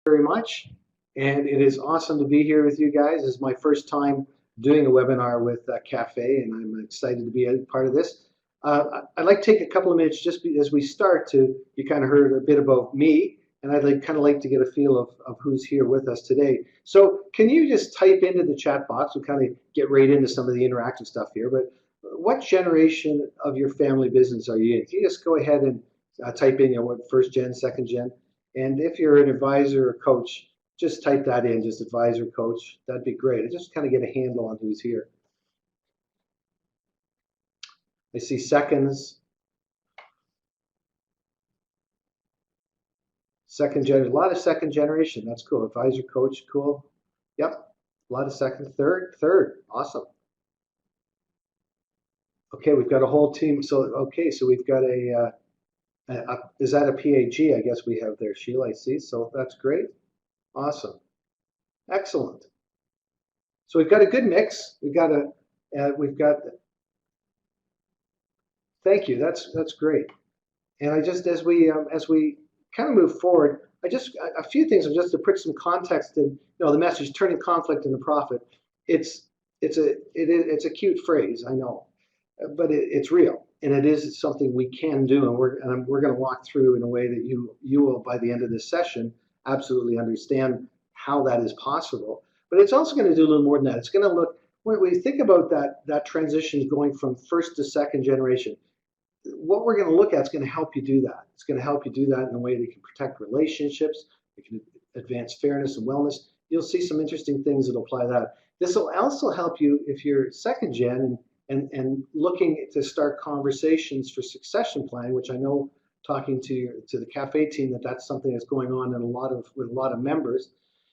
very much. And it is awesome to be here with you guys. This is my first time doing a webinar with Cafe, and I'm excited to be a part of this. I'd like to take a couple of minutes just as we start you kind of heard a bit about me, and I'd kind of like to get a feel of who's here with us today. So can you just type into the chat box? We'll kind of get right into some of the interactive stuff here, but what generation of your family business are you in? Can you just go ahead and type in what first gen, second gen? And if you're an advisor or coach, just type that in, just advisor, coach. That'd be great. I just kind of get a handle on who's here. I see seconds. Second generation, a lot of second generation. That's cool. Advisor, coach, cool. Yep, a lot of second, third. Awesome. Okay, we've got a whole team. So we've got is that a PAG? I guess we have there, Sheila. I see. So that's great. Awesome. Excellent. So we've got a good mix. Thank you. That's great. And I just as we kind of move forward, a few things just to put some context in. The message "turning conflict into profit." It's a cute phrase, I know, but it's real, and it is something we can do, and we're going to walk through in a way that you will, by the end of this session, absolutely understand how that is possible. But it's also going to do a little more than that. It's going to look, when we think about that transition going from first to second generation, what we're going to look at is going to help you do that. It's going to help you do that in a way that can protect relationships, it can advance fairness and wellness. You'll see some interesting things that apply that. This will also help you if you're second gen and looking to start conversations for succession planning, which I know, talking to the Cafe team, that's something that's going on with a lot of members,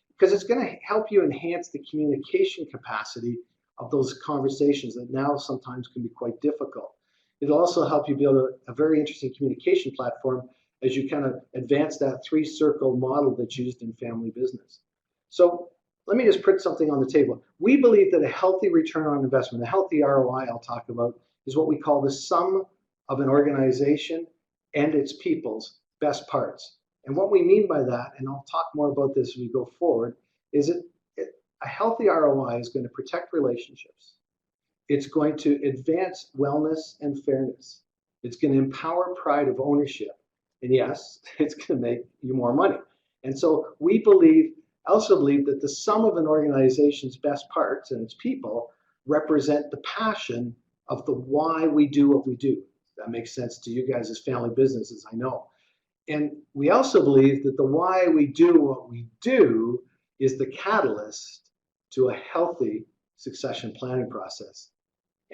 because it's going to help you enhance the communication capacity of those conversations that now sometimes can be quite difficult. It'll also help you build a very interesting communication platform as you kind of advance that three-circle model that's used in family business. So let me just put something on the table. We believe that a healthy return on investment, a healthy ROI I'll talk about, is what we call the sum of an organization and its people's best parts. And what we mean by that, and I'll talk more about this as we go forward, is a healthy ROI is going to protect relationships. It's going to advance wellness and fairness. It's going to empower pride of ownership. And yes, it's going to make you more money. And so we also believe that the sum of an organization's best parts and its people represent the passion of the why we do what we do. That makes sense to you guys as family businesses, I know. And we also believe that the why we do what we do is the catalyst to a healthy succession planning process.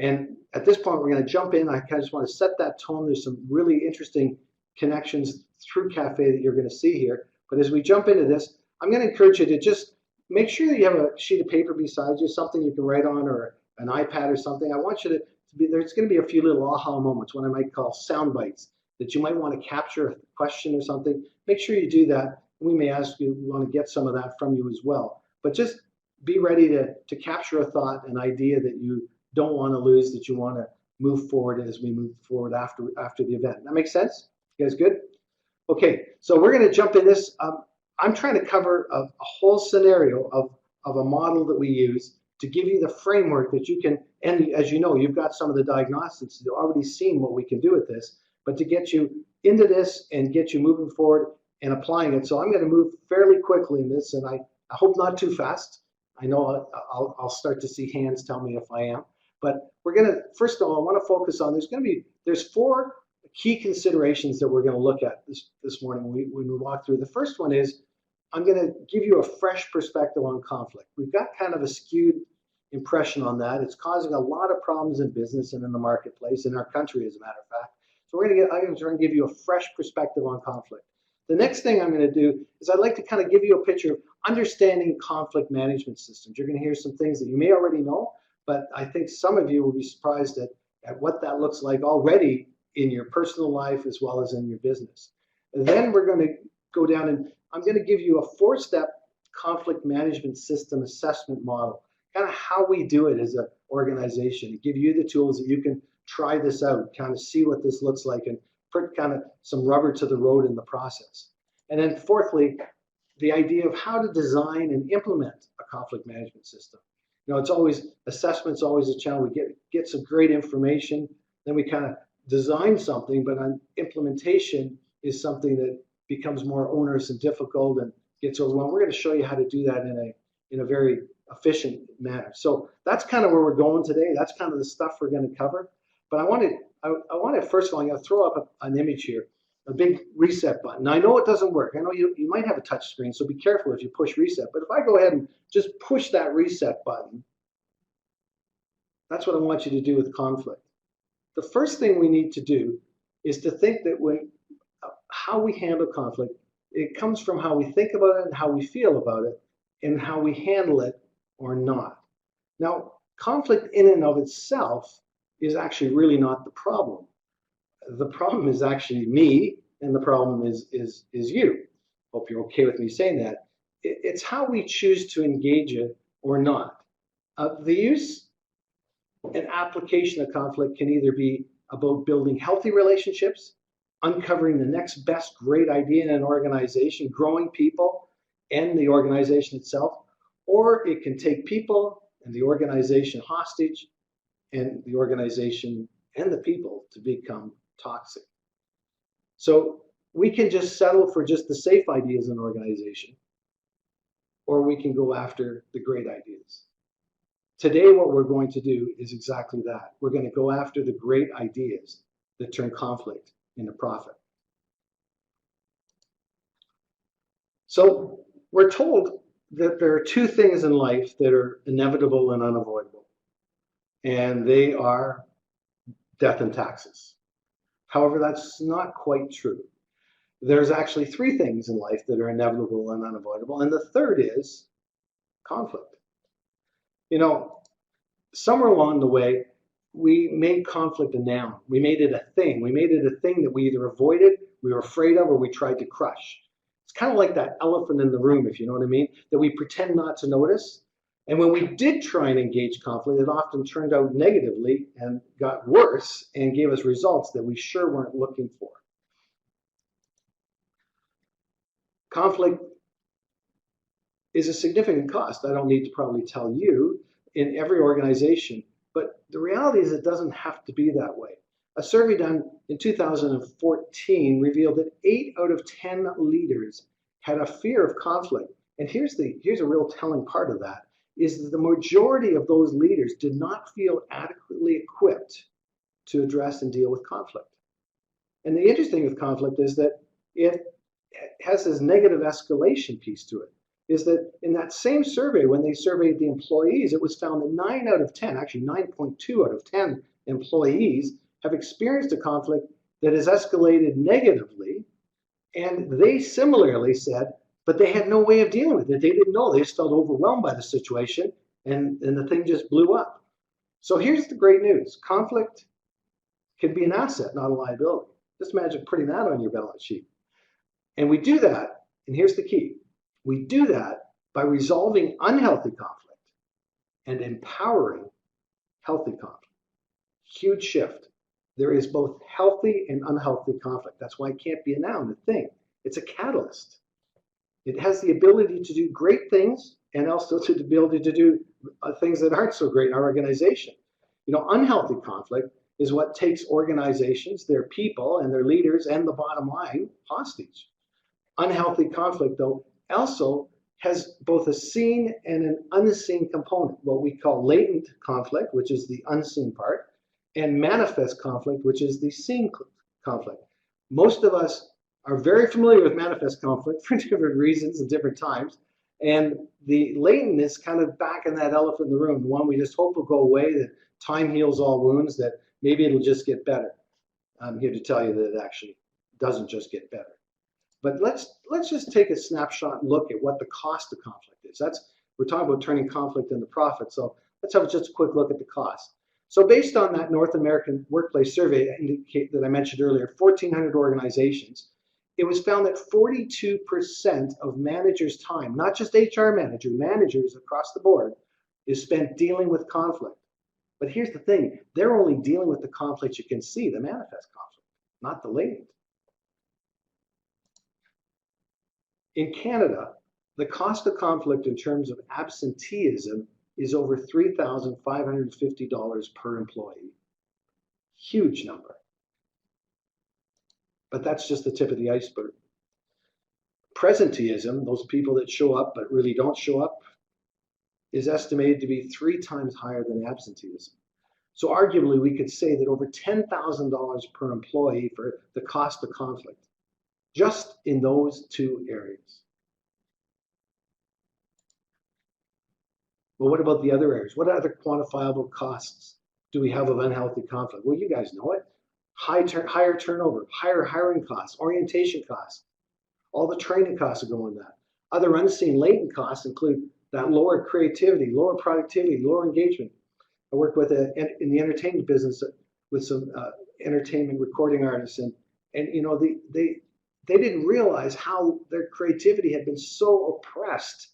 And at this point, we're going to jump in. I kind of just want to set that tone. There's some really interesting connections through Cafe that you're going to see here. But as we jump into this, I'm going to encourage you to just make sure that you have a sheet of paper beside you, something you can write on, or an iPad or something. I want you to be, there's going to be a few little aha moments, what I might call sound bites, that you might want to capture a question or something. Make sure you do that. We may ask you, we want to get some of that from you as well. But just be ready to capture a thought, an idea that you don't want to lose, that you want to move forward as we move forward after the event. That makes sense? You guys good? Okay, so we're going to jump in this. I'm trying to cover a whole scenario of a model that we use to give you the framework that you can, and as you know, you've got some of the diagnostics, you've already seen what we can do with this, but to get you into this and get you moving forward and applying it. So I'm going to move fairly quickly in this, and I hope not too fast. I know I'll start to see hands tell me if I am. But we're going to, first of all, I want to focus on, there's four key considerations that we're going to look at this morning when we walk through. The first one is, I'm going to give you a fresh perspective on conflict. We've got kind of a skewed impression on that. It's causing a lot of problems in business and in the marketplace, in our country, as a matter of fact. So I'm going to try and give you a fresh perspective on conflict. The next thing I'm going to do is I'd like to kind of give you a picture of understanding conflict management systems. You're going to hear some things that you may already know, but I think some of you will be surprised at what that looks like already in your personal life as well as in your business. And then we're going to go down and I'm going to give you a 4-step conflict management system assessment model, kind of how we do it as an organization, and give you the tools that you can try this out, kind of see what this looks like, and put kind of some rubber to the road in the process. And then fourthly, the idea of how to design and implement a conflict management system. It's always, assessment's always a challenge. We get some great information, then we kind of design something, but on implementation is something that becomes more onerous and difficult and gets overwhelmed. We're going to show you how to do that in a very efficient manner. So that's kind of where we're going today. That's kind of the stuff we're going to cover. But I want to first of all, I'm going to throw up an image here, a big reset button. Now, I know it doesn't work. I know you might have a touch screen, so be careful if you push reset. But if I go ahead and just push that reset button, that's what I want you to do with conflict. The first thing we need to do is to think that how we handle conflict, it comes from how we think about it and how we feel about it and how we handle it or not. Now, conflict in and of itself is actually really not the problem. The problem is actually me, and the problem is you. Hope you're okay with me saying that. It's how we choose to engage it or not. The use and application of conflict can either be about building healthy relationships, uncovering the next best great idea in an organization, growing people and the organization itself, or it can take people and the organization hostage and the organization and the people to become toxic. So we can just settle for just the safe ideas in an organization, or we can go after the great ideas. Today, what we're going to do is exactly that. We're going to go after the great ideas that turn conflict into profit. So we're told that there are two things in life that are inevitable and unavoidable, and they are death and taxes. However, that's not quite true. There's actually three things in life that are inevitable and unavoidable, and the third is conflict. Somewhere along the way, we made conflict a noun. We made it a thing. We made it a thing that we either avoided, we were afraid of, or we tried to crush. It's kind of like that elephant in the room, if you know what I mean, that we pretend not to notice. And when we did try and engage conflict, it often turned out negatively and got worse and gave us results that we sure weren't looking for. Conflict is a significant cost. I don't need to probably tell you in every organization, but the reality is it doesn't have to be that way. A survey done in 2014 revealed that 8 out of 10 leaders had a fear of conflict. And here's a real telling part of that, is that the majority of those leaders did not feel adequately equipped to address and deal with conflict. And the interesting with conflict is that it has this negative escalation piece to it, is that in that same survey, when they surveyed the employees, it was found that 9 out of 10, actually 9.2 out of 10 employees have experienced a conflict that has escalated negatively. And they similarly said, but they had no way of dealing with it. They didn't know. They just felt overwhelmed by the situation, and the thing just blew up. So here's the great news. Conflict can be an asset, not a liability. Just imagine putting that on your balance sheet. And we do that, and here's the key. We do that by resolving unhealthy conflict and empowering healthy conflict. Huge shift. There is both healthy and unhealthy conflict. That's why it can't be a noun, a thing. It's a catalyst. It has the ability to do great things and also the ability to do things that aren't so great in our organization. Unhealthy conflict is what takes organizations, their people and their leaders and the bottom line hostage. Unhealthy conflict, though, also has both a seen and an unseen component, what we call latent conflict, which is the unseen part, and manifest conflict, which is the seen conflict. Most of us are very familiar with manifest conflict for different reasons and different times, and the latent is kind of back in that elephant in the room, the one we just hope will go away, that time heals all wounds, that maybe it'll just get better. I'm here to tell you that it actually doesn't just get better. But let's just take a snapshot look at what the cost of conflict is. We're talking about turning conflict into profit, so let's have just a quick look at the cost. So based on that North American workplace survey that I mentioned earlier, 1,400 organizations, it was found that 42% of managers' time, not just HR managers across the board, is spent dealing with conflict. But here's the thing, they're only dealing with the conflict you can see, the manifest conflict, not the latent. In Canada, The cost of conflict in terms of absenteeism is over $3,550 per employee. Huge number. But that's just the tip of the iceberg. Presenteeism, those people that show up but really don't show up, is estimated to be 3 times higher than absenteeism. So arguably, we could say that over $10,000 per employee for the cost of conflict, just in those 2 areas. Well, what about the other areas? What other quantifiable costs do we have of unhealthy conflict? Well, you guys know it. Higher turnover, higher hiring costs, orientation costs, all the training costs that go in that. Other unseen latent costs include that lower creativity, lower productivity, lower engagement. I work with in the entertainment business with some entertainment recording artists, and you know they didn't realize how their creativity had been so oppressed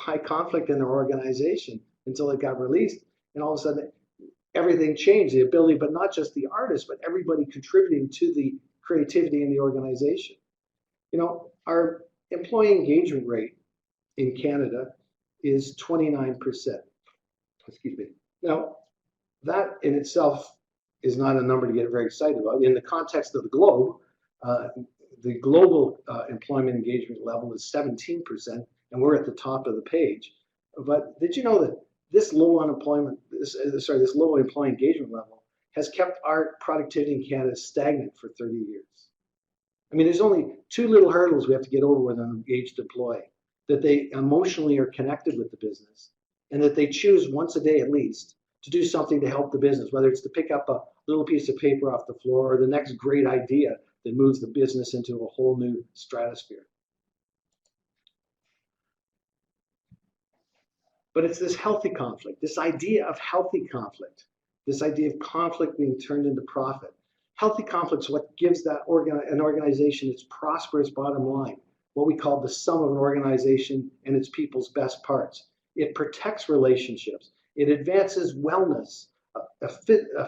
by conflict in their organization until it got released, and all of a sudden everything changed. The ability, but not just the artist, but everybody contributing to the creativity in the organization. You know, our employee engagement rate in Canada is 29%. Excuse me. Now, that in itself is not a number to get very excited about. In the context of the globe, the global employment engagement level is 17%, and we're at the top of the page. But did you know that this low unemployment, this low employee engagement level has kept our productivity in Canada stagnant for 30 years? I mean, there's only 2 little hurdles we have to get over with an engaged employee: that they emotionally are connected with the business, and that they choose once a day at least to do something to help the business, whether it's to pick up a little piece of paper off the floor or the next great idea that moves the business into a whole new stratosphere. But it's this healthy conflict, this idea of healthy conflict, this idea of conflict being turned into profit. Healthy conflict is what gives that an organization its prosperous bottom line, what we call the sum of an organization and its people's best parts. It protects relationships. It advances wellness, a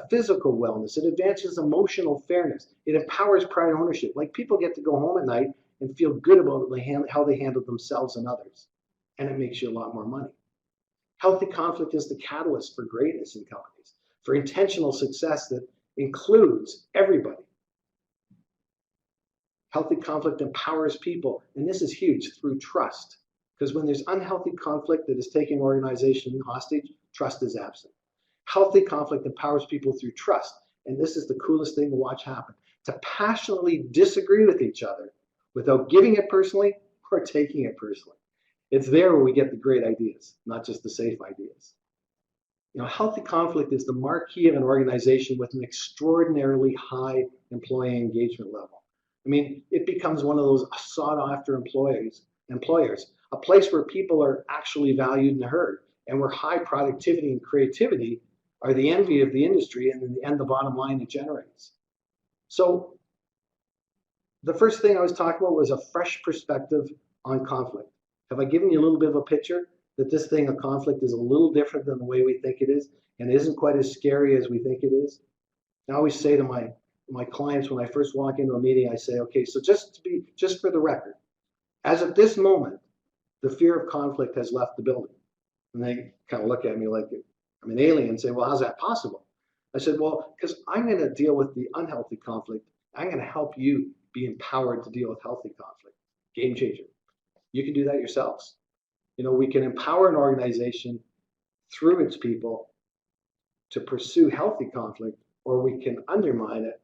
physical wellness. It advances emotional fairness. It empowers pride ownership. Like, people get to go home at night and feel good about how they handle themselves and others. And it makes you a lot more money. Healthy conflict is the catalyst for greatness in companies, for intentional success that includes everybody. Healthy conflict empowers people, and this is huge, through trust. Because when there's unhealthy conflict that is taking an organization hostage, trust is absent. Healthy conflict empowers people through trust, and this is the coolest thing to watch happen: to passionately disagree with each other without giving it personally or taking it personally. It's there where we get the great ideas, not just the safe ideas. You know, healthy conflict is the marquee of an organization with an extraordinarily high employee engagement level. I mean, it becomes one of those sought-after employers, a place where people are actually valued and heard, and where high productivity and creativity are the envy of the industry, and in the end, the bottom line it generates. So the first thing I was talking about was a fresh perspective on conflict. Have I given you a little bit of a picture that this thing of conflict is a little different than the way we think it is, and isn't quite as scary as we think it is? I always say to my clients when I first walk into a meeting, I say, okay, so just for the record, as of this moment, the fear of conflict has left the building. And they kind of look at me like I'm an alien and say, well, how's that possible? I said, well, because I'm going to deal with the unhealthy conflict. I'm going to help you be empowered to deal with healthy conflict. Game changer. You can do that yourselves. You know, we can empower an organization through its people to pursue healthy conflict, or we can undermine it,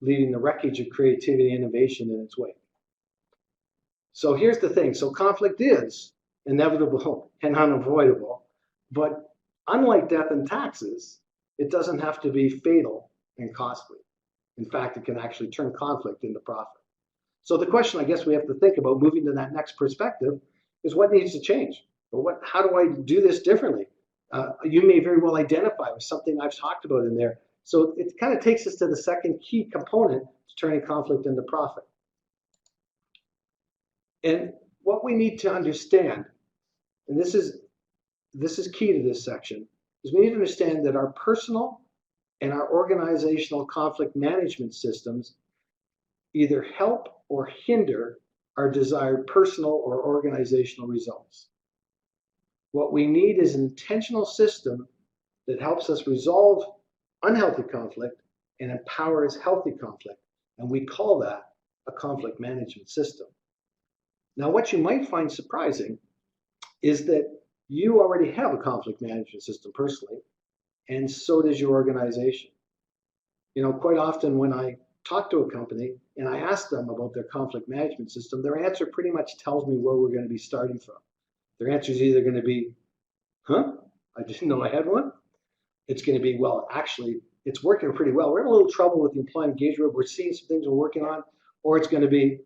leaving the wreckage of creativity and innovation in its wake. So here's the thing. So conflict is inevitable and unavoidable, but unlike death and taxes, it doesn't have to be fatal and costly. In fact, it can actually turn conflict into profit. So the question I guess we have to think about, moving to that next perspective, is what needs to change? Or how do I do this differently? You may very well identify with something I've talked about in there. So it kind of takes us to the second key component to turning conflict into profit. And what we need to understand, and this is key to this section, is we need to understand that our personal and our organizational conflict management systems either help or hinder our desired personal or organizational results. What we need is an intentional system that helps us resolve unhealthy conflict and empowers healthy conflict. And we call that a conflict management system. Now, what you might find surprising is that you already have a conflict management system personally, and so does your organization. Quite often when I talk to a company and I ask them about their conflict management system, their answer pretty much tells me where we're going to be starting from. Their answer is either going to be, huh? I didn't know I had one. It's going to be, well, actually, it's working pretty well. We're having a little trouble with the employee engagement. We're seeing some things we're working on. Or it's going to be,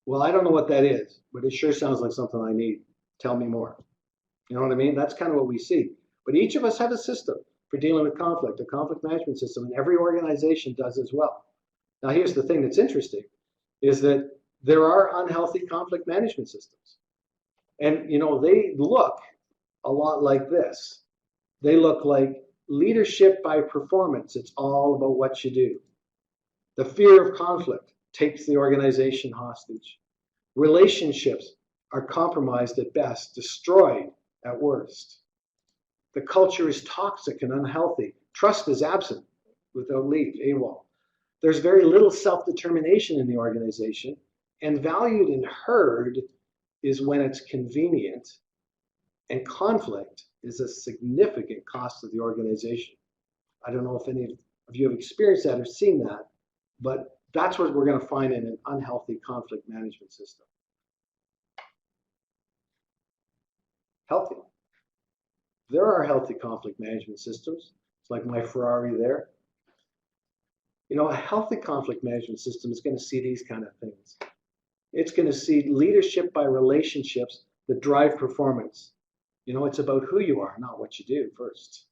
well, I don't know what that is, but it sure sounds like something I need. Tell me more. You know what I mean? That's kind of what we see. But each of us have a system for dealing with conflict, a conflict management system, and every organization does as well. Now, here's the thing that's interesting, is that there are unhealthy conflict management systems. And, they look a lot like this. They look like leadership by performance. It's all about what you do. The fear of conflict takes the organization hostage. Relationships are compromised at best, destroyed at worst. The culture is toxic and unhealthy. Trust is absent without leave, AWOL. There's very little self-determination in the organization, and valued and heard is when it's convenient, and conflict is a significant cost to the organization. I don't know if any of you have experienced that or seen that, but that's what we're going to find in an unhealthy conflict management system. Healthy. There are healthy conflict management systems. It's like my Ferrari there. A healthy conflict management system is going to see these kind of things. It's going to see leadership by relationships that drive performance. It's about who you are, not what you do first.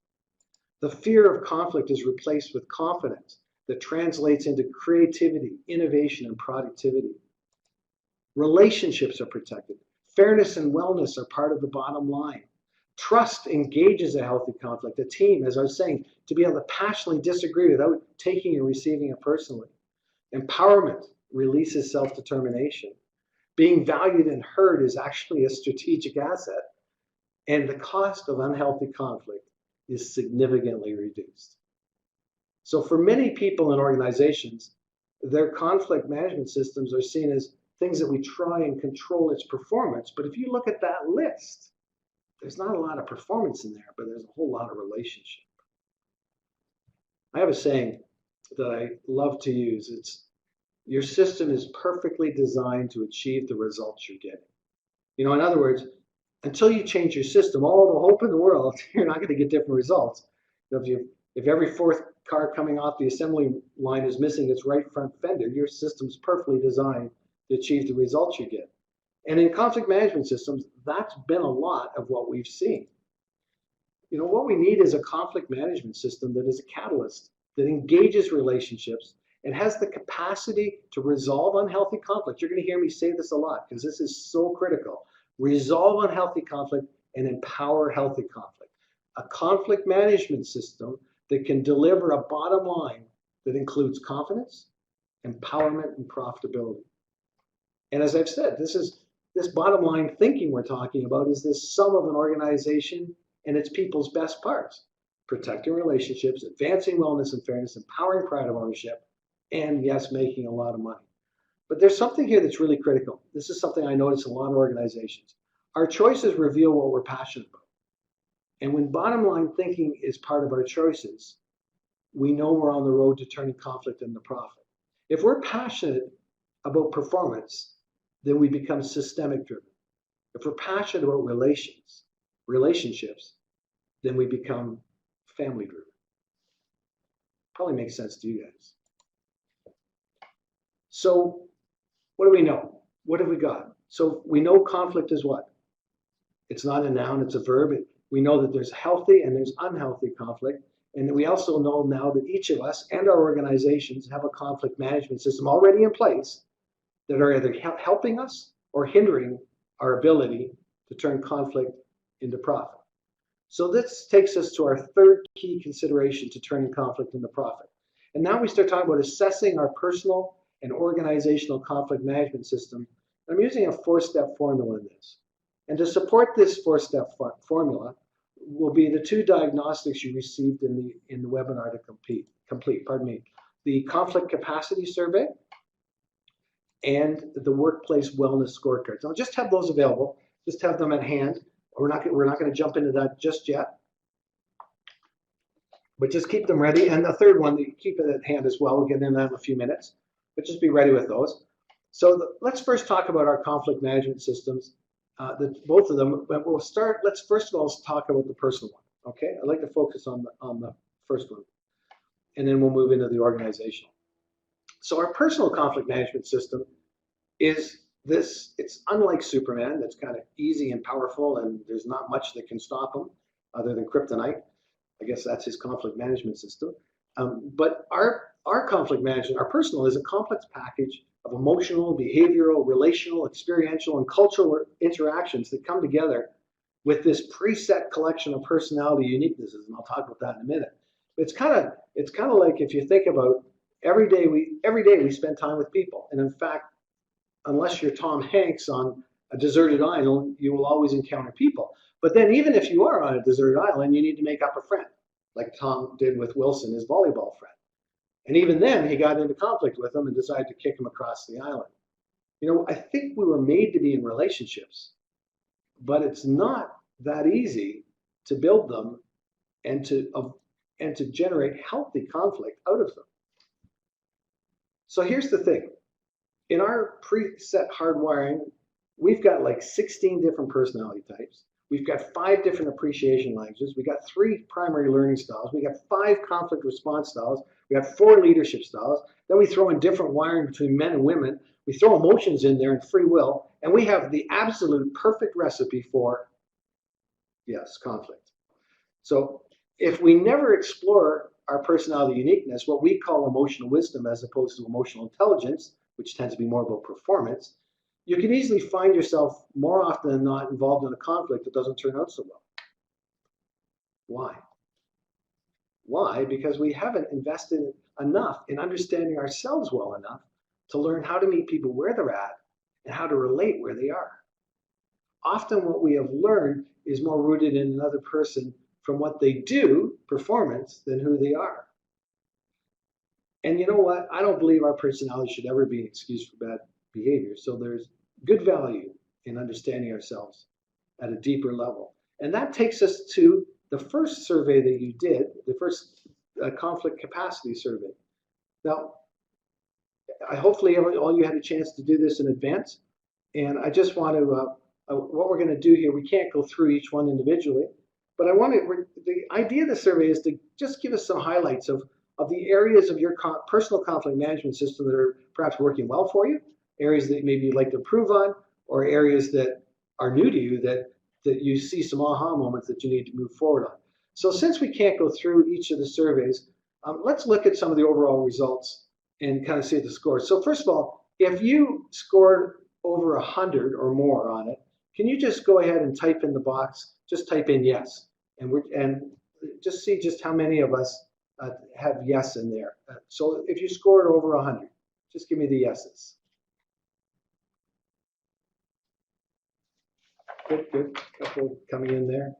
The fear of conflict is replaced with confidence that translates into creativity, innovation, and productivity. Relationships are protected. Fairness and wellness are part of the bottom line. Trust engages a healthy conflict, a team, as I was saying, to be able to passionately disagree without taking and receiving it personally. Empowerment releases self-determination. Being valued and heard is actually a strategic asset. And the cost of unhealthy conflict is significantly reduced. So for many people and organizations, their conflict management systems are seen as things that we try and control its performance. But if you look at that list, there's not a lot of performance in there, but there's a whole lot of relationship. I have a saying that I love to use. It's, your system is perfectly designed to achieve the results you're getting. In other words, until you change your system, all the hope in the world, you're not going to get different results. If every fourth car coming off the assembly line is missing its right front fender, your system's perfectly designed to achieve the results you get. And in conflict management systems, that's been a lot of what we've seen. What we need is a conflict management system that is a catalyst, that engages relationships, and has the capacity to resolve unhealthy conflict. You're going to hear me say this a lot because this is so critical. Resolve unhealthy conflict and empower healthy conflict. A conflict management system that can deliver a bottom line that includes confidence, empowerment, and profitability. And as I've said, this bottom line thinking we're talking about is this sum of an organization and its people's best parts. Protecting relationships, advancing wellness and fairness, empowering pride of ownership, and yes, making a lot of money. But there's something here that's really critical. This is something I notice in a lot of organizations. Our choices reveal what we're passionate about. And when bottom line thinking is part of our choices, we know we're on the road to turning conflict into profit. If we're passionate about performance, then we become systemic driven. If we're passionate about relationships, then we become family driven. Probably makes sense to you guys. So what do we know? What have we got? So we know conflict is what? It's not a noun, it's a verb. We know that there's healthy and there's unhealthy conflict. And we also know now that each of us and our organizations have a conflict management system already in place that are either helping us or hindering our ability to turn conflict into profit. So this takes us to our third key consideration to turning conflict into profit. And now we start talking about assessing our personal and organizational conflict management system I'm using a four-step formula in this. And to support this four-step formula will be the two diagnostics you received in the webinar to complete, pardon me, the conflict capacity survey and the workplace wellness scorecards. I'll just have those available, just have them at hand. We're not going to jump into that just yet, but just keep them ready. And the third one, keep it at hand as well. We'll get into that in a few minutes, but just be ready with those. So let's first talk about our conflict management systems, both of them. But we'll start. Let's first of all talk about the personal one. Okay, I'd like to focus on the first one, and then we'll move into the organizational. So our personal conflict management system is this. It's unlike Superman. That's kind of easy and powerful, and there's not much that can stop him other than kryptonite. I guess that's his conflict management system. But our conflict management, our personal, is a complex package of emotional, behavioral, relational, experiential, and cultural interactions that come together with this preset collection of personality uniquenesses, and I'll talk about that in a minute. It's kind of like, if you think about every day we spend time with people, and in fact, unless you're Tom Hanks on a deserted island, you will always encounter people. But then even if you are on a deserted island, you need to make up a friend, like Tom did with Wilson, his volleyball friend. And even then, he got into conflict with him and decided to kick him across the island. You know, I think we were made to be in relationships, but it's not that easy to build them and to generate healthy conflict out of them. So here's the thing. In our preset hardwiring, we've got like 16 different personality types. We've got 5 different appreciation languages. We got 3 primary learning styles. We got 5 conflict response styles. We got 4 leadership styles. Then we throw in different wiring between men and women. We throw emotions in there and free will. And we have the absolute perfect recipe for, yes, conflict. So if we never explore our personality uniqueness, what we call emotional wisdom as opposed to emotional intelligence, which tends to be more about performance, you can easily find yourself more often than not involved in a conflict that doesn't turn out so well. Why? Why? Because we haven't invested enough in understanding ourselves well enough to learn how to meet people where they're at and how to relate where they are. Often what we have learned is more rooted in another person from what they do, performance, than who they are. And you know what? I don't believe our personality should ever be an excuse for bad behavior. So there's good value in understanding ourselves at a deeper level. And that takes us to the first survey that you did, the first conflict capacity survey. Now, hopefully all you had a chance to do this in advance. And I just want to, what we're going to do here, we can't go through each one individually, but the idea of the survey is to just give us some highlights of the areas of your personal conflict management system that are perhaps working well for you, areas that maybe you'd like to improve on, or areas that are new to you that you see some aha moments that you need to move forward on. So since we can't go through each of the surveys, let's look at some of the overall results and kind of see the scores. So first of all, if you scored over 100 or more on it, can you just go ahead and type in the box, just type in yes, and just see just how many of us have yes in there. So if you scored over 100, just give me the yeses. Good, good. Couple coming in there.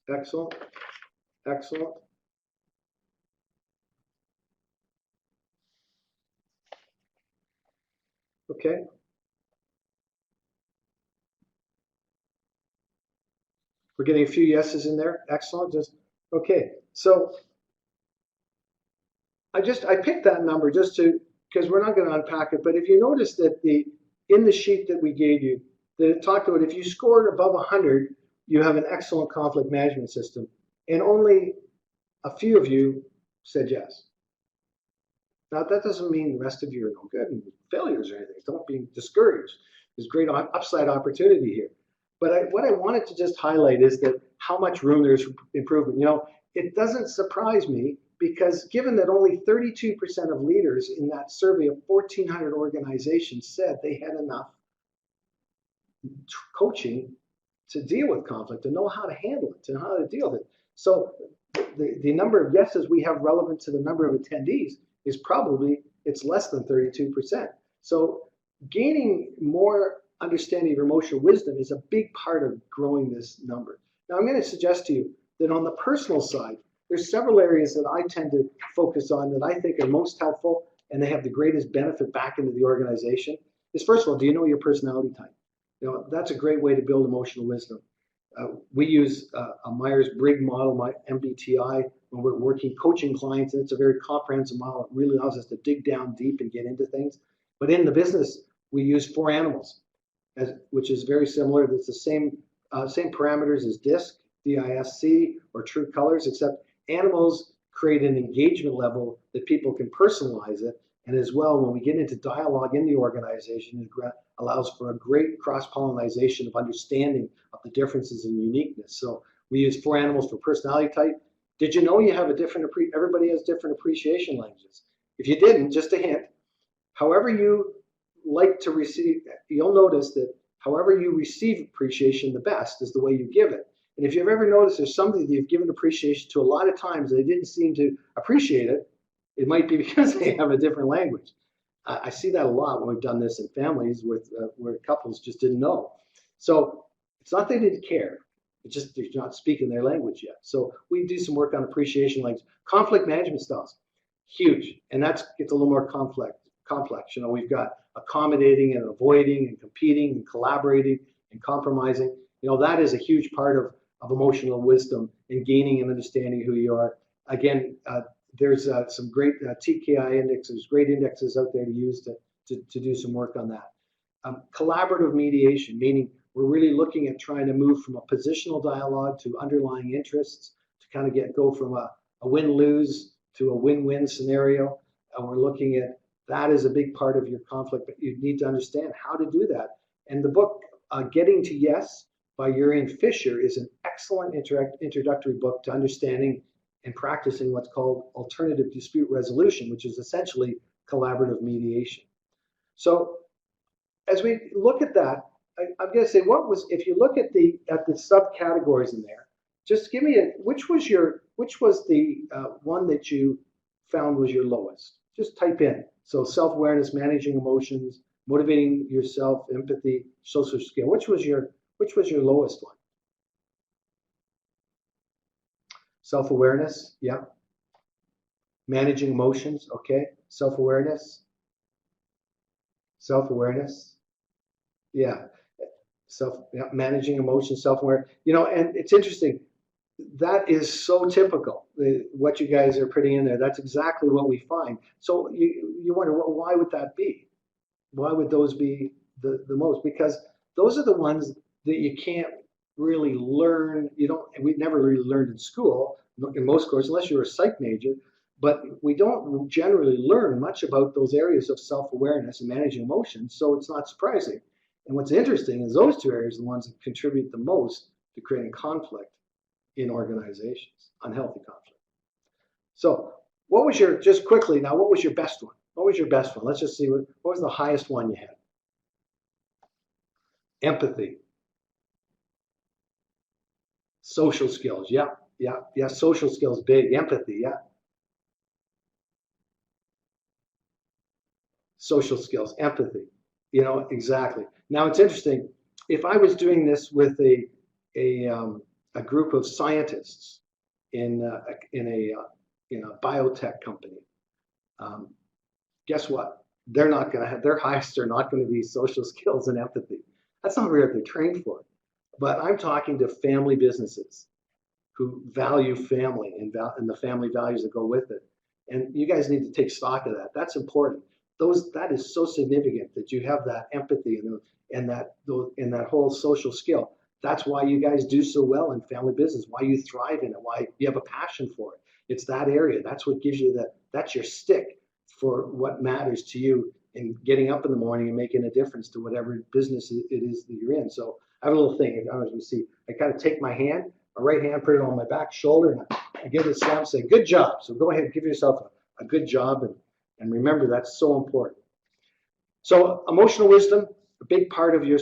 Excellent. Excellent. Okay. We're getting a few yeses in there. Excellent. Just okay. So I picked that number just because we're not going to unpack it. But if you notice that in the sheet that we gave you, that it talked about if you scored above 100, you have an excellent conflict management system, and only a few of you said yes. Now that doesn't mean the rest of you are no good and failures or anything. Don't be discouraged. There's great upside opportunity here. But what I wanted to just highlight is that how much room there's for improvement. You know, it doesn't surprise me because given that only 32% of leaders in that survey of 1,400 organizations said they had enough coaching to deal with conflict, to know how to handle it, to know how to deal with it. So the number of yeses we have relevant to the number of attendees is probably, it's less than 32%. So gaining more understanding of emotional wisdom is a big part of growing this number. Now I'm going to suggest to you that on the personal side, there's several areas that I tend to focus on that I think are most helpful and they have the greatest benefit back into the organization. Is first of all, do you know your personality type? You know, that's a great way to build emotional wisdom. We use a Myers-Briggs model, my MBTI, when we're working coaching clients, and it's a very comprehensive model. It really allows us to dig down deep and get into things. But in the business, we use 4 animals, which is very similar. It's the same parameters as DISC, D-I-S-C, or True Colors, except animals create an engagement level that people can personalize it. And as well, when we get into dialogue in the organization, it allows for a great cross-pollination of understanding of the differences and uniqueness. So we use 4 animals for personality type. Did you know you have a different, everybody has different appreciation languages? If you didn't, just a hint, however you like to receive, you'll notice that however you receive appreciation the best is the way you give it. And if you've ever noticed there's somebody that you've given appreciation to a lot of times and they didn't seem to appreciate it, it might be because they have a different language. I see that a lot when we've done this in families with where couples just didn't know. So it's not they didn't care. It's just they're not speaking their language yet. So we do some work on appreciation language. Conflict management styles, huge. And that gets a little more complex. You know, we've got accommodating and avoiding and competing and collaborating and compromising. You know, that is a huge part of emotional wisdom and gaining and understanding who you are. Again, there's some great TKI indexes, great indexes out there to use to do some work on that. Collaborative mediation, meaning we're really looking at trying to move from a positional dialogue to underlying interests to kind of go from a win-lose to a win-win scenario. And we're looking at that is a big part of your conflict, but you need to understand how to do that. And the book, Getting to Yes by Urian Fisher, is an excellent introductory book to understanding and practicing what's called alternative dispute resolution, which is essentially collaborative mediation. So as we look at that, I'm going to say, if you look at the subcategories in there, just give me which was the one that you found was your lowest? Just type in. So self-awareness, managing emotions, motivating yourself, empathy, social skill. Which was your lowest one? Self-awareness, yeah. Managing emotions, okay. Self-awareness, yeah. Managing emotions, self-aware. You know, and it's interesting. That is so typical. What you guys are putting in there. That's exactly what we find. So you wonder, well, why would that be? Why would those be the most? Because those are the ones that you can't really learn. We never really learned in school, in most courses, unless you're a psych major. But we don't generally learn much about those areas of self-awareness and managing emotions, so it's not surprising. And what's interesting is those 2 areas are the ones that contribute the most to creating conflict in organizations, unhealthy conflict. So just quickly now, what was your best one? What was your best one? Let's just see, what was the highest one you had? Empathy. Social skills, yeah. Social skills, big. Empathy, yeah. Social skills, empathy, you know, exactly. Now it's interesting. If I was doing this with a group of scientists in a biotech company, guess what? They're not going to have, their highest are not going to be social skills and empathy. That's not really what they're trained for. But I'm talking to family businesses who value family and the family values that go with it. And you guys need to take stock of that. That's important. That is so significant that you have that empathy and that whole social skill. That's why you guys do so well in family business, why you thrive in it, why you have a passion for it. It's that area. That's what gives you that's your stick for what matters to you in getting up in the morning and making a difference to whatever business it is that you're in. So I have a little thing. As you see, I kind of take my right hand, put it on my back shoulder, and I give it a slam, say, good job. So go ahead and give yourself a good job, and remember, that's so important. So emotional wisdom, a big part of your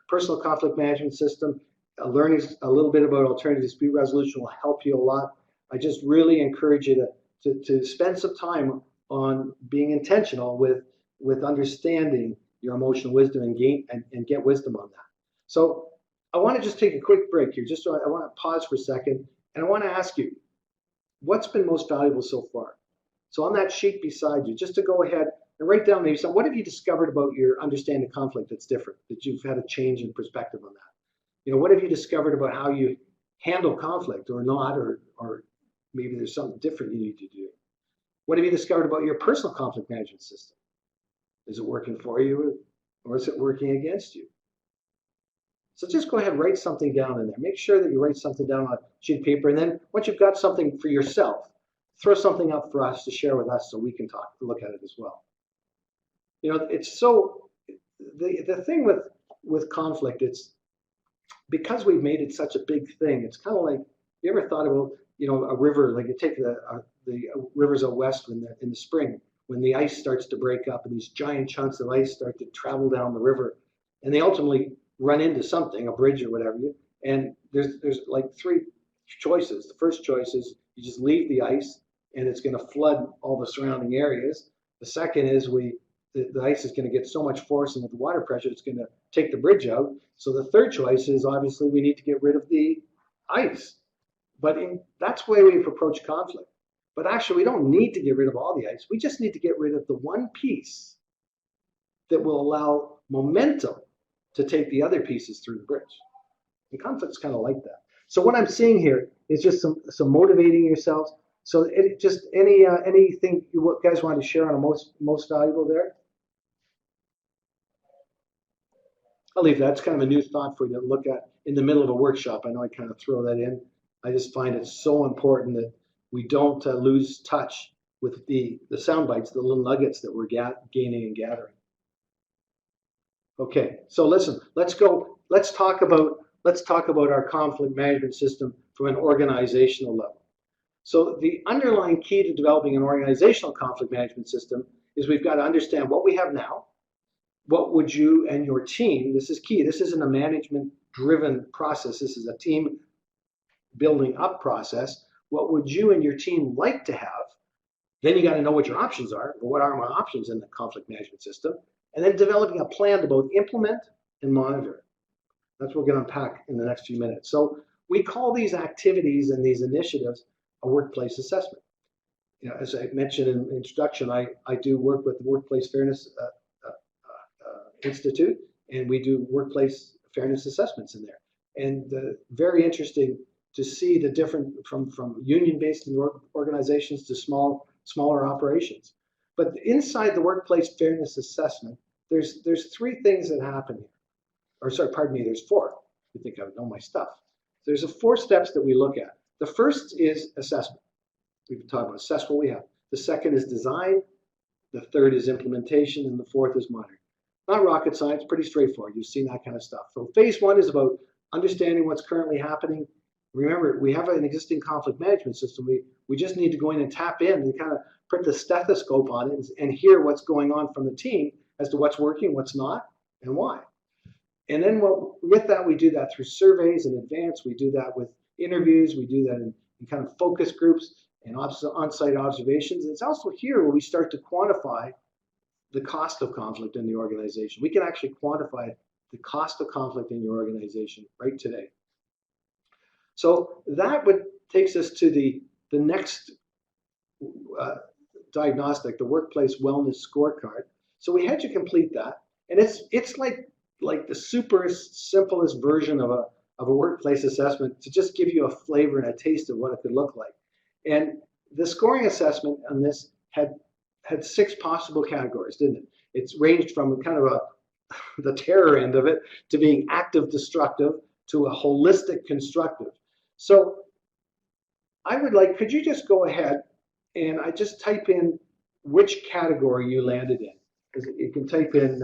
personal conflict management system. Learning a little bit about alternative dispute resolution will help you a lot. I just really encourage you to spend some time on being intentional with understanding your emotional wisdom and get wisdom on that. So I want to just take a quick break here. Just so I want to pause for a second, and I want to ask you, what's been most valuable so far? So on that sheet beside you, just to go ahead and write down maybe what have you discovered about your understanding conflict that's different, that you've had a change in perspective on that? What have you discovered about how you handle conflict or not, or maybe there's something different you need to do? What have you discovered about your personal conflict management system? Is it working for you or is it working against you? So just go ahead and write something down in there. Make sure that you write something down on a sheet of paper, and then once you've got something for yourself, throw something up for us to share with us so we can look at it as well. It's so, the thing with conflict, it's because we've made it such a big thing. It's kind of like, you ever thought about, a river, like you take the rivers out west in the spring, when the ice starts to break up and these giant chunks of ice start to travel down the river, and they ultimately run into something, a bridge or whatever, and there's like three choices. The first choice is you just leave the ice and it's going to flood all the surrounding areas. The second is the ice is going to get so much force and with the water pressure it's going to take the bridge out. So the third choice is obviously we need to get rid of the ice. But that's the way we've approached conflict. But actually we don't need to get rid of all the ice. We just need to get rid of the one piece that will allow momentum to take the other pieces through the bridge. And conflict's kind of like that. So what I'm seeing here is just some motivating yourselves. So just anything you guys want to share on a most valuable there? I'll leave that. It's kind of a new thought for you to look at in the middle of a workshop. I know I kind of throw that in. I just find it so important that we don't lose touch with the sound bites, the little nuggets that we're gaining and gathering. Okay, so listen, let's talk about our conflict management system from an organizational level. So the underlying key to developing an organizational conflict management system is we've got to understand what we have now. What would you and your team, this is key, this isn't a management-driven process, this is a team building up process. What would you and your team like to have? Then you got to know what your options are. What are my options in the conflict management system? And then developing a plan to both implement and monitor. That's what we're going to unpack in the next few minutes. So we call these activities and these initiatives a workplace assessment. As I mentioned in the introduction, I do work with the Workplace Fairness Institute, and we do workplace fairness assessments in there. And very interesting to see the different from union-based organizations to smaller operations. But inside the workplace fairness assessment, there's three things that happen here. Or sorry, pardon me, there's four. You think I would know my stuff. There's four steps that we look at. The first is assessment. We've been talking about assess what we have. The second is design. The third is implementation, and the fourth is monitoring. Not rocket science, pretty straightforward. You've seen that kind of stuff. So phase one is about understanding what's currently happening. Remember, we have an existing conflict management system. We just need to go in and tap in and kind of put the stethoscope on it and hear what's going on from the team as to what's working, what's not, and why. And then with that, we do that through surveys in advance. We do that with interviews. We do that in kind of focus groups and on-site observations. And it's also here where we start to quantify the cost of conflict in the organization. We can actually quantify the cost of conflict in your organization right today. So that takes us to the next diagnostic, the workplace wellness scorecard. So we had you complete that, and it's like the super simplest version of a workplace assessment to just give you a flavor and a taste of what it could look like. And the scoring assessment on this had 6 possible categories, didn't it? It's ranged from kind of the terror end of it to being active destructive to a holistic constructive. So I would like, could you just go ahead and I just type in which category you landed in? Because you can type in,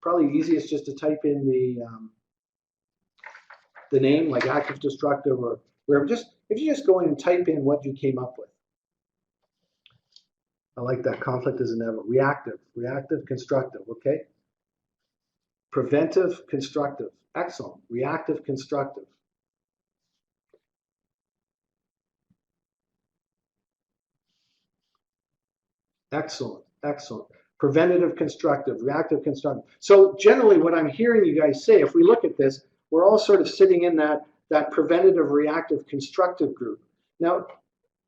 probably easiest just to type in the name, like active destructive or wherever. If you just go in and type in what you came up with. I like that. Conflict is inevitable. Reactive, constructive, okay? Preventive, constructive. Excellent. Reactive, constructive. Excellent, excellent. Preventative constructive, reactive constructive. So generally what I'm hearing you guys say, if we look at this, we're all sort of sitting in that preventative, reactive, constructive group. Now,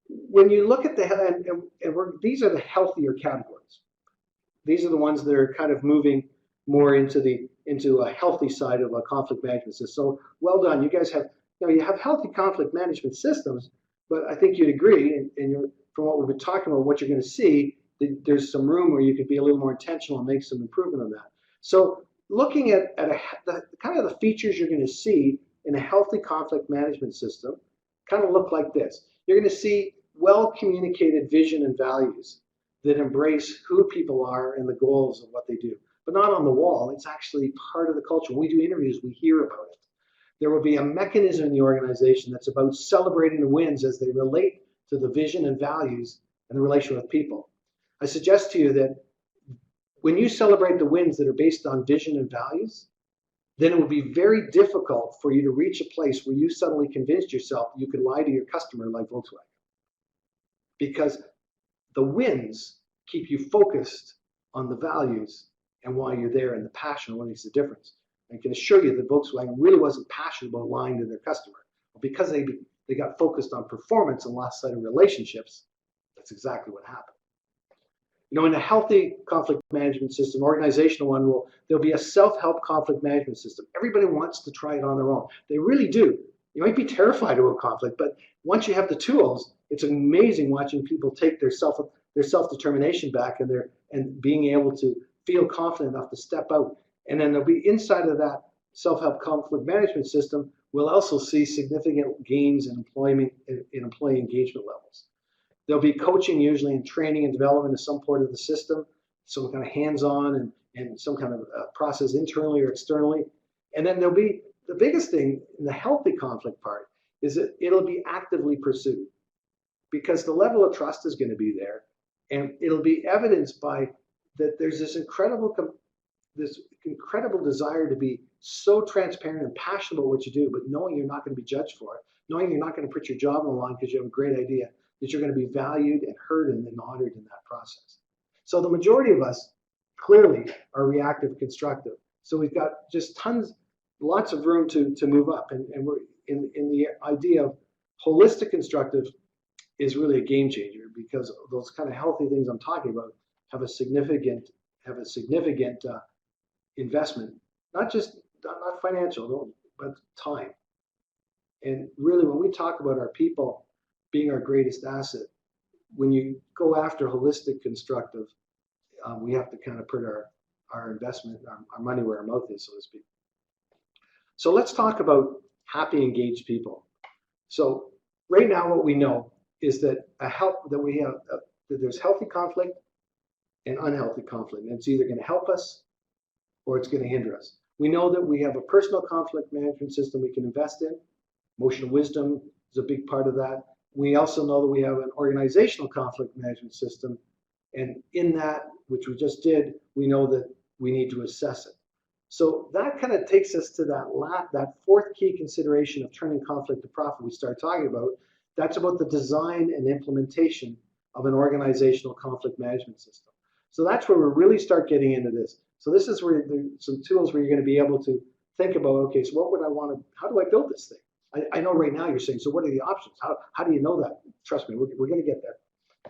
when you look at these are the healthier categories. These are the ones that are kind of moving more into a healthy side of a conflict management system. So well done. You guys have, you have healthy conflict management systems, but I think you'd agree, and from what we've been talking about, what you're going to see, there's some room where you could be a little more intentional and make some improvement on that. So looking at the kind of the features you're going to see in a healthy conflict management system kind of look like this. You're going to see well-communicated vision and values that embrace who people are and the goals of what they do. But not on the wall. It's actually part of the culture. When we do interviews, we hear about it. There will be a mechanism in the organization that's about celebrating the wins as they relate to the vision and values and the relation with people. I suggest to you that when you celebrate the wins that are based on vision and values, then it will be very difficult for you to reach a place where you suddenly convinced yourself you could lie to your customer like Volkswagen. Because the wins keep you focused on the values and why you're there and the passion, what makes the difference. I can assure you that Volkswagen really wasn't passionate about lying to their customer. Because they got focused on performance and lost sight of relationships, that's exactly what happened. In a healthy conflict management system, organizational one, there'll be a self-help conflict management system. Everybody wants to try it on their own. They really do. You might be terrified about conflict, but once you have the tools, it's amazing watching people take their self-determination back and being able to feel confident enough to step out. And then there'll be inside of that self-help conflict management system, we'll also see significant gains in employee engagement levels. There'll be coaching usually and training and development of some part of the system, some kind of hands-on and some kind of process internally or externally. And then there'll be the biggest thing in the healthy conflict part is that it'll be actively pursued because the level of trust is going to be there, and it'll be evidenced by that there's this incredible desire to be so transparent and passionate about what you do, but knowing you're not going to be judged for it, knowing you're not going to put your job on the line because you have a great idea, that you're going to be valued and heard and honored in that process. So the majority of us clearly are reactive constructive. So we've got just lots of room to move up. And we're in the idea of holistic constructive is really a game changer because those kind of healthy things I'm talking about have a significant investment, not financial, but time. And really, when we talk about our people being our greatest asset, when you go after holistic constructive, we have to kind of put our investment, our money where our mouth is, so to speak. So let's talk about happy, engaged people. So right now, what we know is that that there's healthy conflict and unhealthy conflict, and it's either going to help us or it's going to hinder us. We know that we have a personal conflict management system we can invest in. Emotional wisdom is a big part of that. We also know that we have an organizational conflict management system, and in that, which we just did, we know that we need to assess it. So that kind of takes us to that fourth key consideration of turning conflict to profit we started talking about. That's about the design and implementation of an organizational conflict management system. So that's where we really start getting into this. So this is where there's some tools where you're going to be able to think about, okay, so what would I want to, how do I build this thing? I know right now you're saying, so what are the options? How do you know that? Trust me, we're going to get there.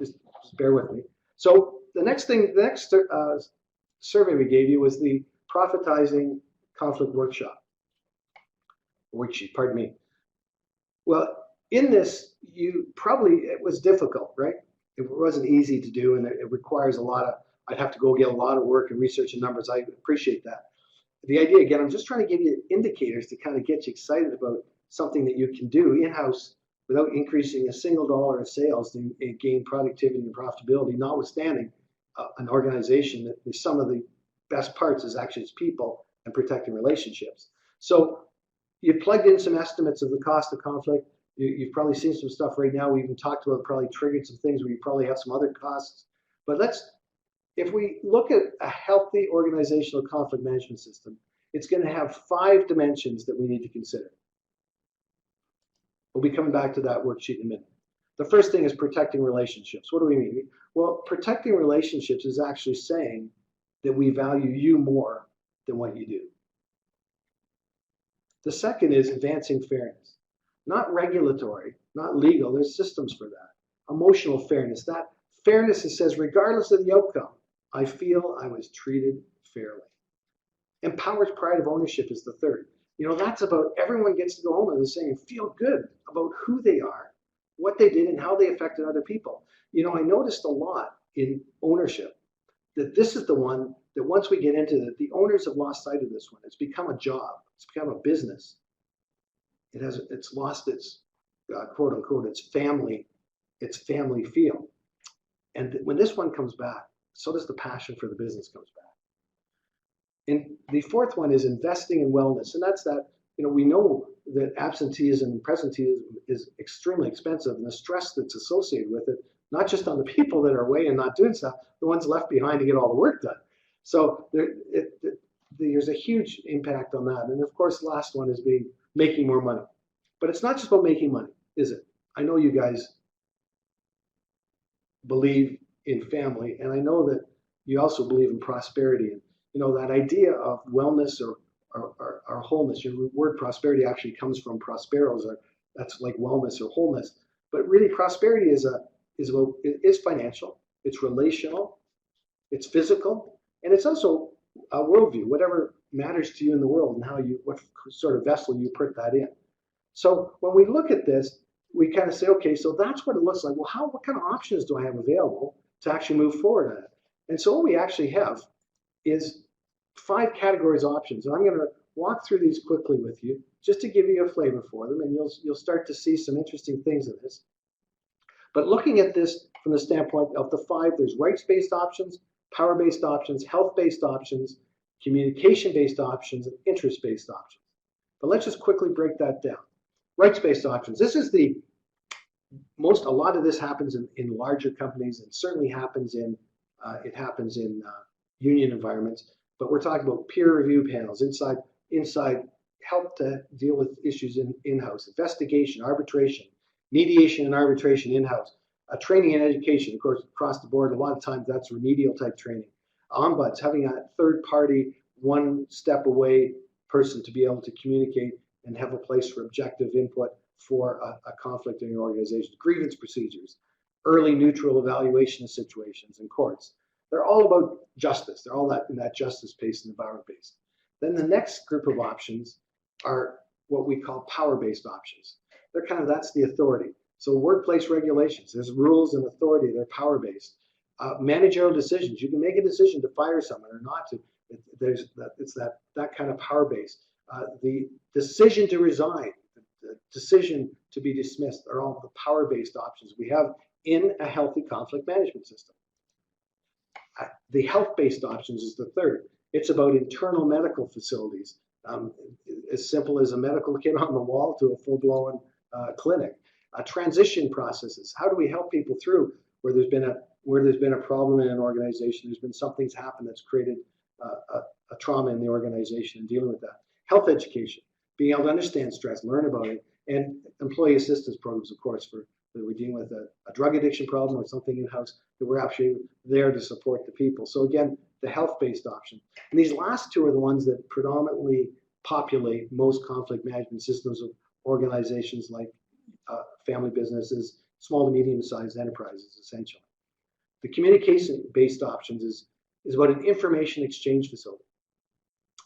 Just bear with me. So the next survey we gave you was the Profitizing Conflict worksheet, pardon me. Well, in this, it was difficult, right? It wasn't easy to do, and it requires I'd have to go get a lot of work and research and numbers. I appreciate that. The idea, again, I'm just trying to give you indicators to kind of get you excited about something that you can do in-house without increasing a single dollar of sales to gain productivity and profitability, notwithstanding an organization that the sum of the best parts is actually its people and protecting relationships. So you plugged in some estimates of the cost of conflict. You've probably seen some stuff right now. We even talked about probably triggered some things where you probably have some other costs. But if we look at a healthy organizational conflict management system, it's going to have 5 dimensions that we need to consider. We'll be coming back to that worksheet in a minute. The first thing is protecting relationships. What do we mean? Well, protecting relationships is actually saying that we value you more than what you do. The second is advancing fairness. Not regulatory, not legal, there's systems for that. Emotional fairness. That fairness that says, regardless of the outcome, I feel I was treated fairly. Empowers pride of ownership is the third. That's about everyone gets to go home and saying, feel good about who they are, what they did, and how they affected other people. I noticed a lot in ownership that this is the one that once we get into it, the owners have lost sight of this one. It's become a job. It's become a business. It's lost its quote unquote its family feel. And when this one comes back, so does the passion for the business comes back. And the fourth one is investing in wellness, and that's that. We know that absenteeism and presenteeism is extremely expensive, and the stress that's associated with it, not just on the people that are away and not doing stuff, the ones left behind to get all the work done. So there's a huge impact on that. And of course, the last one is making more money. But it's not just about making money, is it? I know you guys believe in family, and I know that you also believe in prosperity. And that idea of wellness or wholeness. Your word prosperity actually comes from prosperos, or that's like wellness or wholeness. But really, prosperity is financial, it's relational, it's physical, and it's also a worldview. Whatever matters to you in the world, and what sort of vessel you put that in. So when we look at this, we kind of say, okay, so that's what it looks like. Well, what kind of options do I have available to actually move forward on it? And so what we actually have is 5 categories of options. And I'm going to walk through these quickly with you just to give you a flavor for them, and you'll start to see some interesting things in this. But looking at this from the standpoint of the 5, there's rights-based options, power-based options, health-based options, communication-based options, and interest-based options. But let's just quickly break that down. Rights-based options. This is a lot of this happens in larger companies, and certainly happens in union environments. But we're talking about peer review panels inside help to deal with issues in-house, investigation, arbitration, mediation and arbitration in-house, training and education, of course, across the board. A lot of times that's remedial type training. Ombuds, having a third party, one step away person to be able to communicate and have a place for objective input for a conflict in your organization. Grievance procedures, early neutral evaluation of situations in courts. They're all about justice. They're all in that justice-based and environment-based. Then the next group of options are what we call power-based options. That's the authority. So workplace regulations, there's rules and authority, they're power-based. Managerial decisions, you can make a decision to fire someone or not to. It's that kind of power-based. The decision to resign, the decision to be dismissed are all the power-based options we have in a healthy conflict management system. The health-based options is the third. It's about internal medical facilities, as simple as a medical kit on the wall to a full-blown clinic. Transition processes. How do we help people through where there's been a problem in an organization? There's been something's happened that's created a trauma in the organization, and dealing with that. Health education, being able to understand stress, learn about it, and employee assistance programs, of course, for that we're dealing with a drug addiction problem or something in-house, that we're actually there to support the people. So again, the health-based option. And these last 2 are the ones that predominantly populate most conflict management systems of organizations like family businesses, small to medium-sized enterprises, essentially. The communication-based options is about an information exchange facility.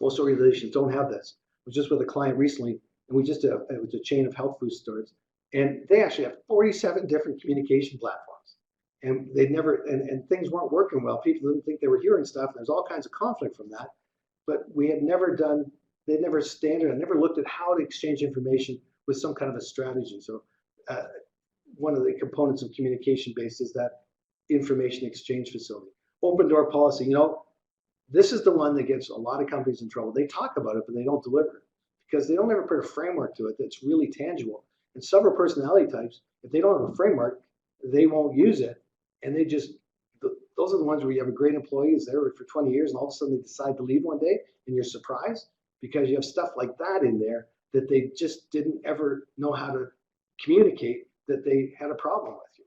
Most organizations don't have this. I was just with a client recently, and it was a chain of health food stores, and they actually have 47 different communication platforms. And and things weren't working well. People didn't think they were hearing stuff. There's all kinds of conflict from that. But they'd never looked at how to exchange information with some kind of a strategy. So one of the components of communication-based is that information exchange facility. Open door policy. This is the one that gets a lot of companies in trouble. They talk about it, but they don't deliver it because they don't ever put a framework to it that's really tangible. And several personality types, if they don't have a framework, they won't use it. And those are the ones where you have a great employee who's there for 20 years and all of a sudden they decide to leave one day and you're surprised because you have stuff like that in there that they just didn't ever know how to communicate that they had a problem with you.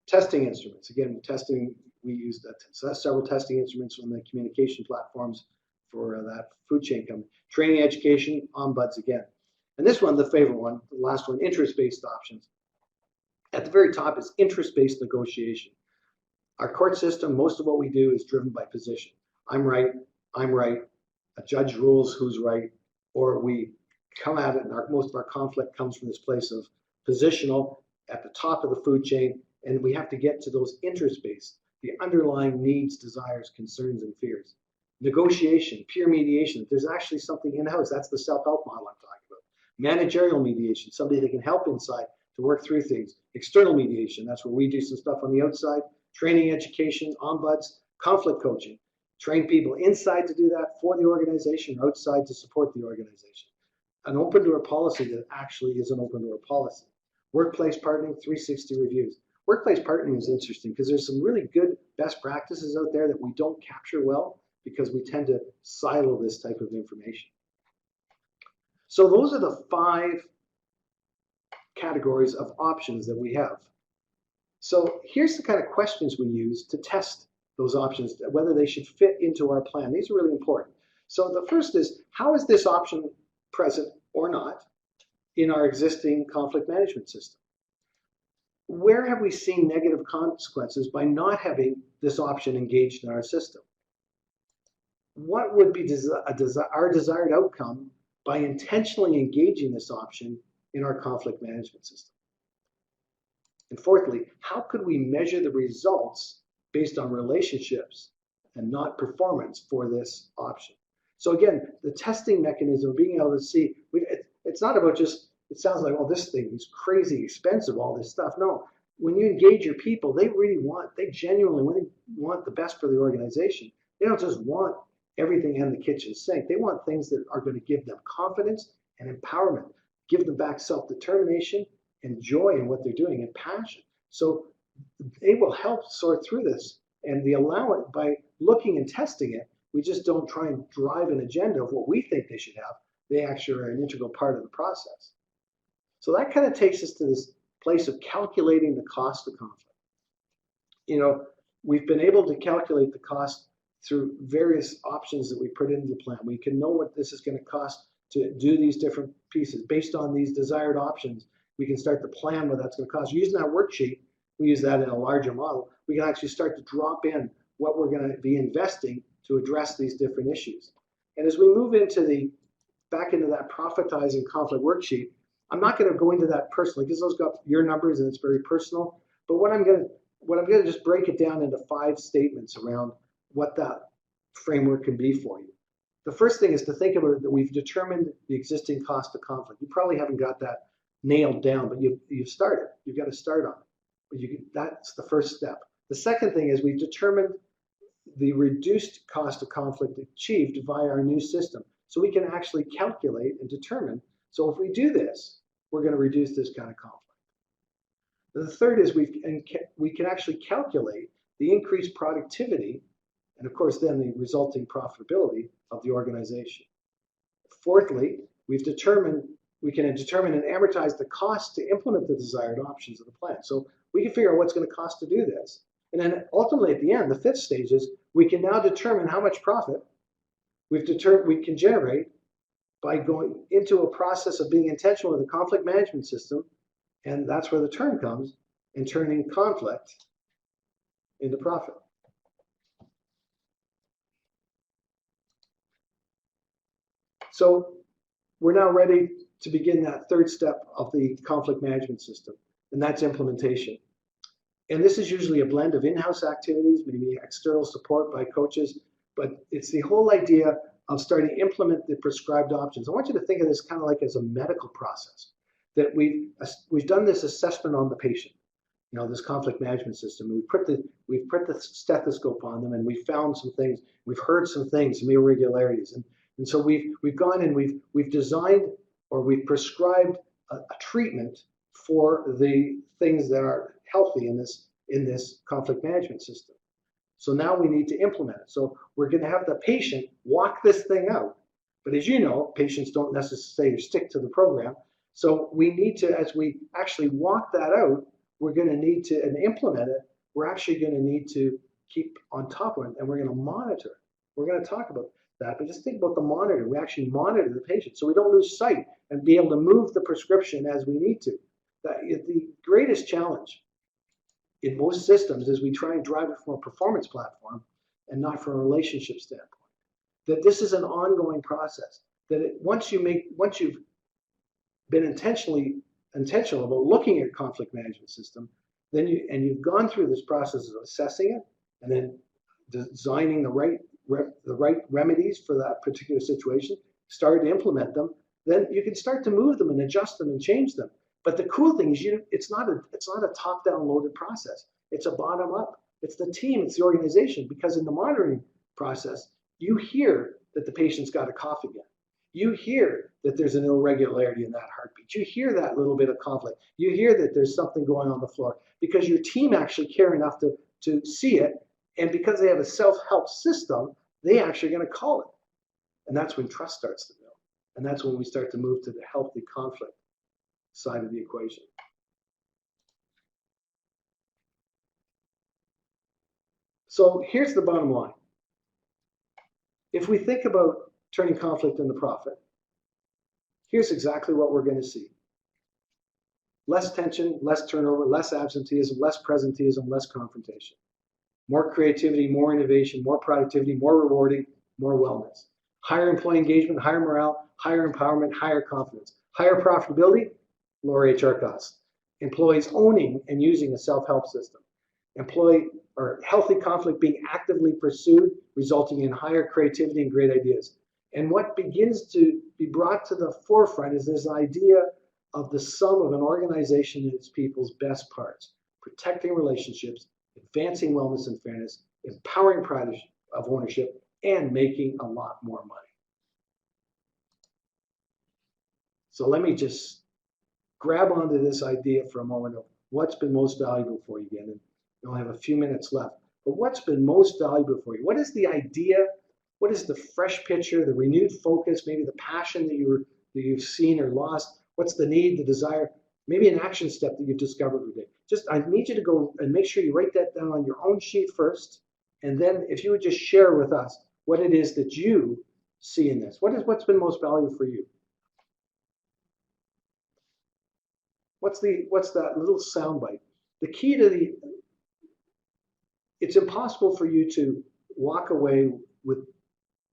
Testing instruments. Again, testing, we used several testing instruments on the communication platforms for that food chain company. Training, education, ombuds again. And this one, the favorite one, the last one, interest-based options. At the very top is interest-based negotiation. Our court system, most of what we do is driven by position. I'm right, a judge rules who's right, or we come at it, and most of our conflict comes from this place of positional at the top of the food chain, and we have to get to those interest-based, the underlying needs, desires, concerns, and fears. Negotiation, peer mediation, if there's actually something in-house, that's the self-help model I'm talking about. Managerial mediation, somebody that can help inside to work through things. External mediation, that's where we do some stuff on the outside. Training, education, ombuds, conflict coaching. Train people inside to do that for the organization, or outside to support the organization. An open door policy that actually is an open door policy. Workplace partnering, 360 reviews. Workplace partnering is interesting because there's some really good best practices out there that we don't capture well because we tend to silo this type of information. So those are the 5 categories of options that we have. So here's the kind of questions we use to test those options, whether they should fit into our plan. These are really important. So the first is, how is this option present or not in our existing conflict management system? Where have we seen negative consequences by not having this option engaged in our system? What would be our desired outcome by intentionally engaging this option in our conflict management system? And fourthly, how could we measure the results based on relationships and not performance for this option? So again, the testing mechanism, being able to see, it's not about just, it sounds like, oh, this thing is crazy expensive, all this stuff. No, when you engage your people, they genuinely want the best for the organization. They don't just want everything in the kitchen sink. They want things that are going to give them confidence and empowerment, give them back self-determination and joy in what they're doing and passion. So they will help sort through this, and they allow it by looking and testing it. We just don't try and drive an agenda of what we think they should have. They actually are an integral part of the process. So that kind of takes us to this place of calculating the cost of conflict. You know, we've been able to calculate the cost through various options that we put into the plan. We can know what this is going to cost to do these different pieces. Based on these desired options, we can start to plan what that's going to cost. Using that worksheet, we use that in a larger model, we can actually start to drop in what we're going to be investing to address these different issues. And as we move back into that profitizing conflict worksheet, I'm not going to go into that personally because those got your numbers and it's very personal. But what I'm going to just break it down into 5 statements around what that framework can be for you. The first thing is to think about it that we've determined the existing cost of conflict. You probably haven't got that nailed down, but you've started. You've got to start on it. But that's the first step. The second thing is we've determined the reduced cost of conflict achieved via our new system. So we can actually calculate and determine, so if we do this, we're going to reduce this kind of conflict. The third is we can actually calculate the increased productivity and of course then the resulting profitability of the organization. Fourthly, we can determine and amortize the cost to implement the desired options of the plan. So we can figure out what's going to cost to do this. And then ultimately at the end, the 5th stage is we can now determine how much profit we can generate by going into a process of being intentional with the conflict management system. And that's where the term comes, in turning conflict into profit. So we're now ready to begin that 3rd step of the conflict management system, and that's implementation. And this is usually a blend of in-house activities, maybe external support by coaches, but it's the whole idea of starting to implement the prescribed options. I want you to think of this kind of like as a medical process, that we've done this assessment on the patient, you know, this conflict management system. We've put the stethoscope on them, and we found some things. We've heard some things, some irregularities, and so we've gone and we've designed or we've prescribed a treatment for the things that are healthy in this conflict management system. So now we need to implement it. So we're going to have the patient walk this thing out. But as you know, patients don't necessarily stick to the program. So we need to, as we actually walk that out, we're going to need to, and implement it, we're actually going to need to keep on top of it, and we're going to monitor. We're going to talk about that, but just think about the monitor. We actually monitor the patient so we don't lose sight and be able to move the prescription as we need to. The greatest challenge in most systems is we try and drive it from a performance platform and not from a relationship standpoint. That this is an ongoing process. That once you've been intentional about looking at conflict management system, then you've gone through this process of assessing it and then designing the right remedies for that particular situation, started to implement them, then you can start to move them and adjust them and change them. But the cool thing is it's not a top-down loaded process. It's a bottom-up. It's the team, it's the organization, because in the monitoring process, you hear that the patient's got a cough again. You hear that there's an irregularity in that heartbeat. You hear that little bit of conflict. You hear that there's something going on the floor because your team actually care enough to see it. And because they have a self-help system, they actually are going to call it. And that's when trust starts to build. And that's when we start to move to the healthy conflict side of the equation. So here's the bottom line. If we think about turning conflict into profit, here's exactly what we're going to see. Less tension, less turnover, less absenteeism, less presenteeism, less confrontation. More creativity, more innovation, more productivity, more rewarding, more wellness. Higher employee engagement, higher morale, higher empowerment, higher confidence. Higher profitability, lower HR costs. Employees owning and using a self-help system. Healthy conflict being actively pursued, resulting in higher creativity and great ideas. And what begins to be brought to the forefront is this idea of the sum of an organization and its people's best parts, protecting relationships, advancing wellness and fairness, empowering pride of ownership, and making a lot more money. So let me just grab onto this idea for a moment of what's been most valuable for you again. And you'll have a few minutes left. But what's been most valuable for you? What is the idea? What is the fresh picture, the renewed focus, maybe the passion that you've seen or lost? What's the need, the desire? Maybe an action step that you've discovered today. I need you to go and make sure you write that down on your own sheet first. And then if you would just share with us what it is that you see in this. What's been most valuable for you? What's that little soundbite? The key to it's impossible for you to walk away with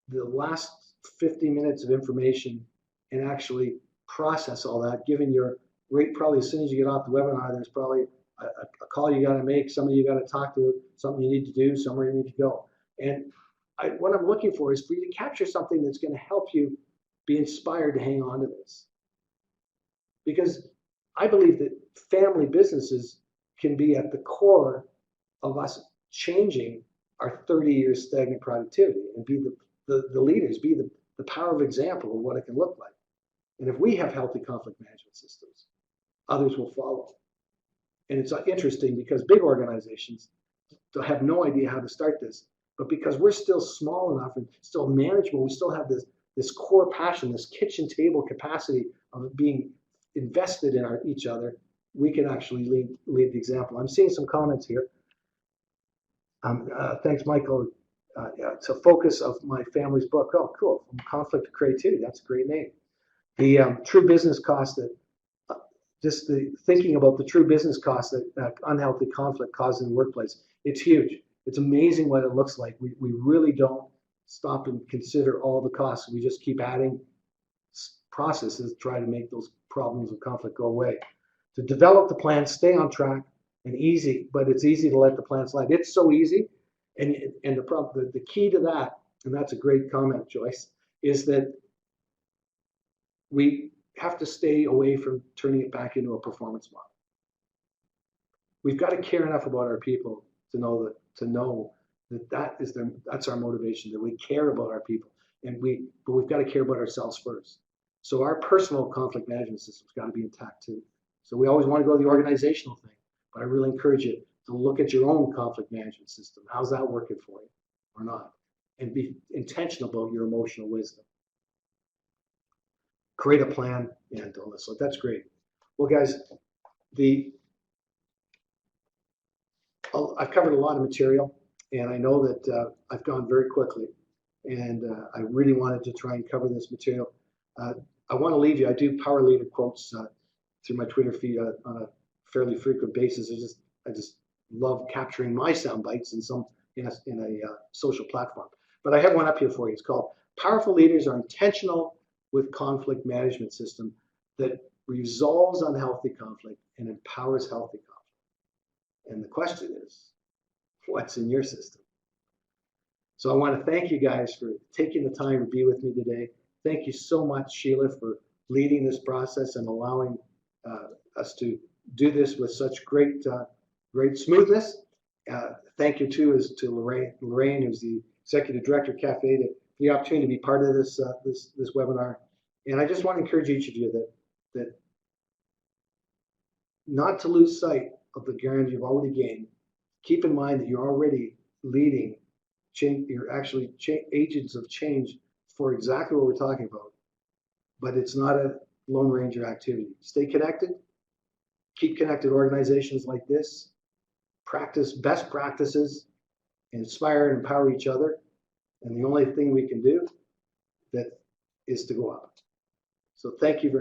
the last 50 minutes of information and actually process all that, given your rate. Probably as soon as you get off the webinar, there's probably a call you got to make, somebody you got to talk to, something you need to do, somewhere you need to go. And what I'm looking for is for you to capture something that's going to help you be inspired to hang on to this. Because I believe that family businesses can be at the core of us changing our 30 years stagnant productivity and be the leaders, be the power of example of what it can look like. And if we have healthy conflict management systems, others will follow. And it's interesting because big organizations have no idea how to start this, but because we're still small enough and still manageable, we still have this core passion, this kitchen table capacity of being invested in each other, we can actually lead the example. I'm seeing some comments here. Thanks, Michael. It's a focus of my family's book. Oh, cool. From conflict to creativity. That's a great name. The true business cost that, just the thinking about the true business cost that unhealthy conflict causes in the workplace, it's huge. It's amazing what it looks like. We really don't stop and consider all the costs. We just keep adding processes to try to make those problems of conflict go away. To develop the plan, stay on track, and easy, but it's easy to let the plan slide. It's so easy, and the key to that, and that's a great comment, Joyce, is that we have to stay away from turning it back into a performance model. We've got to care enough about our people to know that's our motivation, that we care about our people, but we've got to care about ourselves first. So our personal conflict management system's got to be intact too. So we always want to go to the organizational thing, but I really encourage you to look at your own conflict management system. How's that working for you or not? And be intentional about your emotional wisdom. create a plan, and all this. So that's great. Well, guys, I've covered a lot of material, and I know that I've gone very quickly, and I really wanted to try and cover this material. I want to leave you. I do power leader quotes through my Twitter feed on a fairly frequent basis. I just love capturing my sound bites in a social platform. But I have one up here for you. It's called "Powerful Leaders Are Intentional with Conflict Management System that resolves unhealthy conflict and empowers healthy conflict." And the question is, what's in your system? So I want to thank you guys for taking the time to be with me today. Thank you so much, Sheila, for leading this process and allowing us to do this with such great smoothness. Thank you too to Lorraine, who's the executive director of Cafe, for the opportunity to be part of this webinar. And I just want to encourage each of you that not to lose sight of the ground you've already gained. Keep in mind that you're already leading change. You're actually agents of change for exactly what we're talking about. But it's not a Lone Ranger activity. Stay connected. Keep connected organizations like this. Practice best practices. Inspire and empower each other. And the only thing we can do that is to go up. So thank you very much.